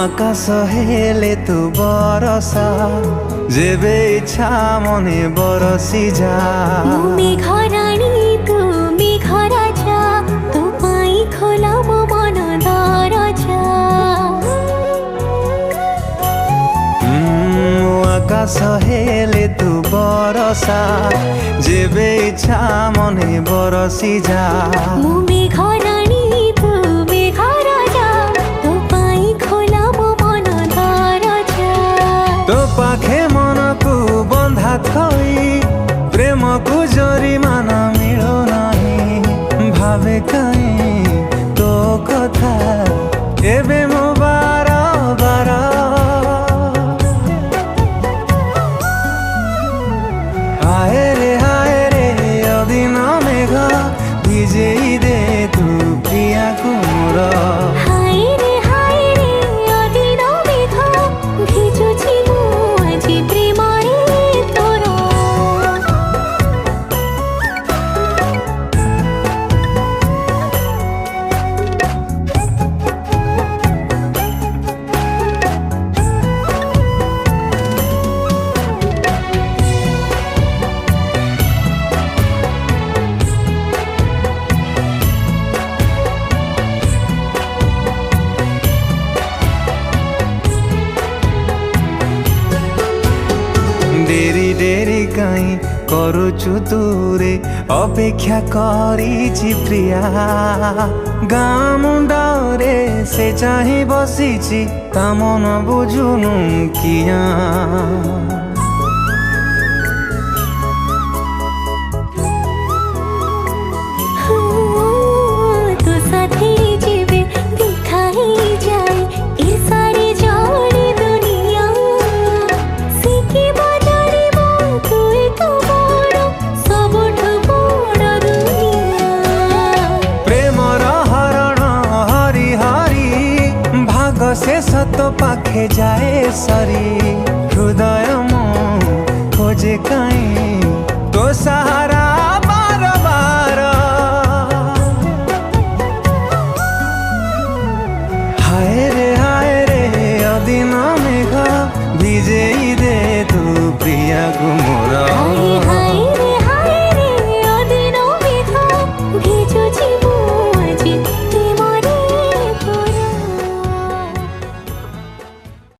আকাশ হেলে তু বরসা যেবে ইচ্ছা মনে বরসি যা মেঘরাণী তুমি ঘরাজা তোমায় খোলাব মন দরজা আকাশ হেলে তু বরসা যেবে ইচ্ছা মনে বরসি যা মেঘরাণী তুমি ঘরাজা তোমায় খোলাব মন দরজা তো পাখে মনকু বন্ধা থই প্রেমকু জরিমানা মিলো নাহি ভাবে কাই তো কথা এবে মো বার বার হায় রে অদিন মেঘ ভিজেই দে তু প্রিয়া কুমুর হায় রে অদিন মেঘ ভিজুছি মু আজি প্রেমরে তোর ডেরি ডেরি কাই করুচু তুরে অপেক্ষা করিছি প্রিয়া গাঁ মুন্ডরে সে চাহি বসিছি তা মন বুঝুনু কিয়া তো সাথে যেবে দেখাই যায় এ সারি জড়ে দুনিয়া সিকি বাজারিব তুই তো বড় সবঠু বড় দুনিয়া প্রেমর হরণ হরি হরি ভাগ শেষ তো পাখে যায় সরি হৃদয় মো খোঁজে কাই তো সাহারা বার বার হায় রে অদিন মেঘ ভিজেই দে তু প্রিয়া গুমো